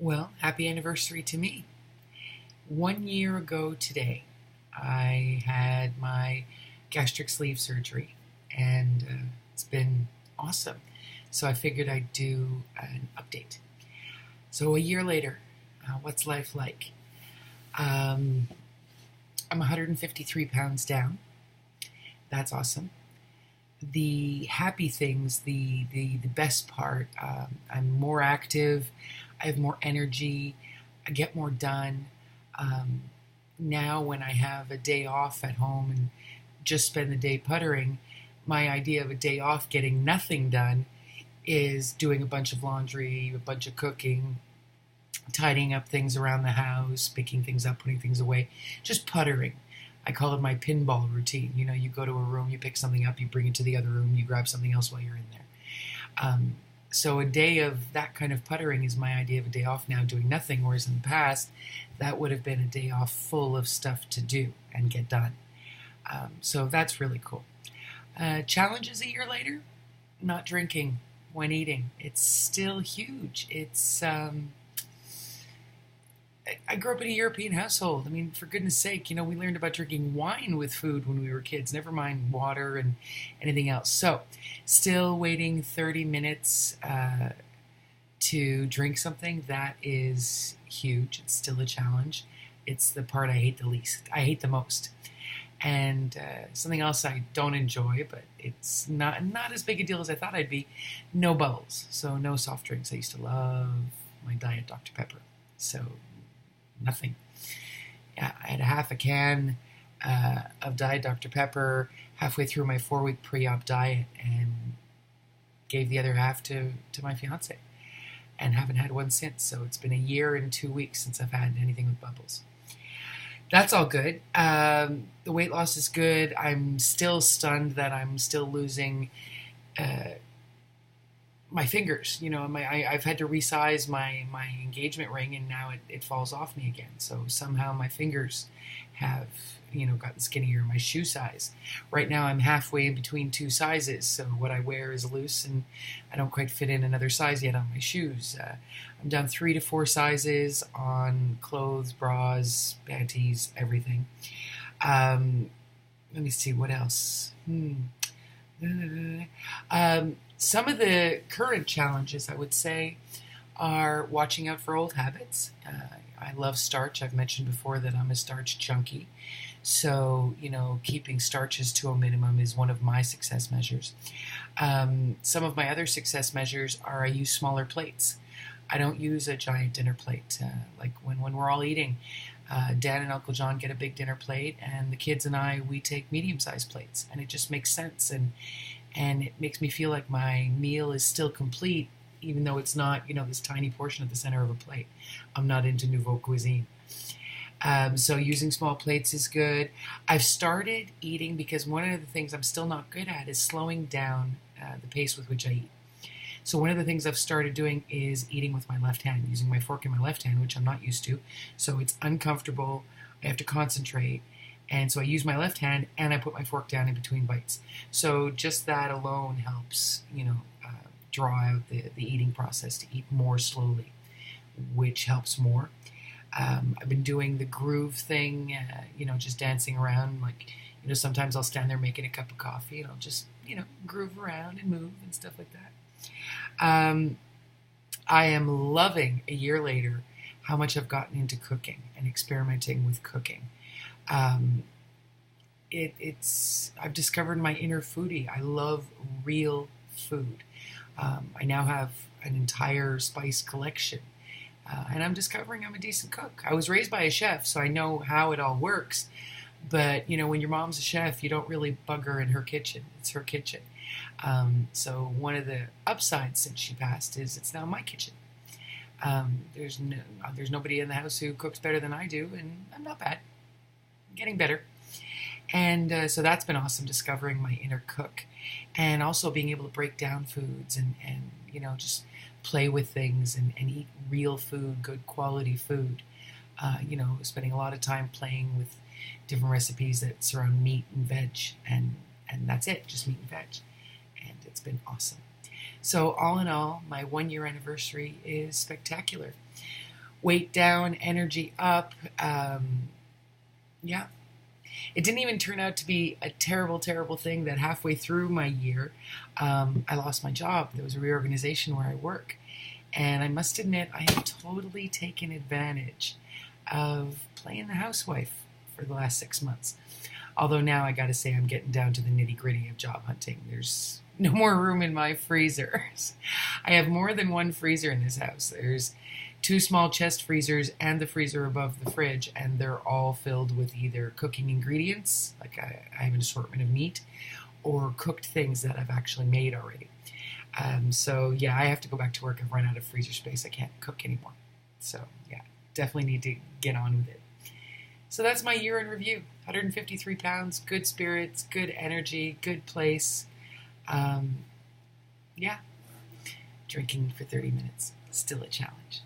Well, happy anniversary to me. 1 year ago today, I had my gastric sleeve surgery, and it's been awesome. So I figured I'd do an update. So a year later, what's life like? Um, I'm 153 pounds down. That's awesome. The happy things, the best part, I'm more active, I have more energy, I get more done. Um, Now, when I have a day off at home and just spend the day puttering, my idea of a day off getting nothing done is doing a bunch of laundry, a bunch of cooking, tidying up things around the house, picking things up, putting things away, just puttering. I call it my pinball routine. You know, you go to a room, you pick something up, you bring it to the other room, you grab something else while you're in there. So a day of that kind of puttering is my idea of a day off now, doing nothing, whereas in the past, that would have been a day off full of stuff to do and get done. So that's really cool. Challenges a year later? Not drinking when eating. It's still huge. I grew up in a European household. I mean, for goodness sake, we learned about drinking wine with food when we were kids, never mind water and anything else. So, still waiting 30 minutes to drink something, that is huge. It's still a challenge. It's the part I hate the least. I hate the most. And something else I don't enjoy, but it's not as big a deal as I thought I'd be, no bubbles. So, no soft drinks. I used to love my Diet Dr. Pepper. So, nothing. Yeah, I had a half a can of Diet Dr. Pepper halfway through my 4-week pre-op diet and gave the other half to my fiance and haven't had one since. So it's been a year and 2 weeks since I've had anything with bubbles. That's all good. The weight loss is good. I'm still stunned that I'm still losing my fingers. I've had to resize my engagement ring, and now it falls off me again. So somehow my fingers have gotten skinnier. My shoe size. Right now I'm halfway in between two sizes, so what I wear is loose, and I don't quite fit in another size yet on my shoes. I'm down 3 to 4 sizes on clothes, bras, panties, everything. Let me see what else. Some of the current challenges, I would say, are watching out for old habits. I love starch. I've mentioned before that I'm a starch junkie. So, keeping starches to a minimum is one of my success measures. Some of my other success measures are I use smaller plates. I don't use a giant dinner plate. Like when we're all eating, Dad and Uncle John get a big dinner plate, and the kids and I, we take medium-sized plates. And it just makes sense. And it makes me feel like my meal is still complete, even though it's not, this tiny portion at the center of a plate. I'm not into nouveau cuisine. So using small plates is good. I've started eating, because one of the things I'm still not good at is slowing down the pace with which I eat. So one of the things I've started doing is eating with my left hand, using my fork in my left hand, which I'm not used to. So it's uncomfortable. I have to concentrate. And so I use my left hand, and I put my fork down in between bites. So just that alone helps, draw out the eating process to eat more slowly, which helps more. I've been doing the groove thing, just dancing around. Sometimes I'll stand there making a cup of coffee, and I'll just, groove around and move and stuff like that. I am loving, a year later, how much I've gotten into cooking and experimenting with cooking. I've discovered my inner foodie. I love real food. I now have an entire spice collection, and I'm discovering I'm a decent cook. I was raised by a chef, so I know how it all works. But when your mom's a chef, you don't really bug her in her kitchen. It's her kitchen. So one of the upsides since she passed is it's now my kitchen. There's nobody in the house who cooks better than I do, and I'm not bad. I'm getting better. And so that's been awesome, discovering my inner cook, and also being able to break down foods and just play with things and eat real food, good quality food. Spending a lot of time playing with different recipes that surround meat and veg, and that's it, just meat and veg. And it's been awesome. So all in all, my 1 year anniversary is spectacular. weight down, energy up. Yeah. It didn't even turn out to be a terrible, terrible thing that halfway through my year, I lost my job. There was a reorganization where I work. And I must admit, I have totally taken advantage of playing the housewife for the last 6 months. Although now I got to say I'm getting down to the nitty gritty of job hunting. There's no more room in my freezers. I have more than one freezer in this house. There's 2 small chest freezers and the freezer above the fridge, and they're all filled with either cooking ingredients, like I have an assortment of meat, or cooked things that I've actually made already. So yeah, I have to go back to work. I've run out of freezer space. I can't cook anymore. So yeah, definitely need to get on with it. So that's my year in review. 153 pounds, good spirits, good energy, good place. Yeah, drinking for 30 minutes, still a challenge.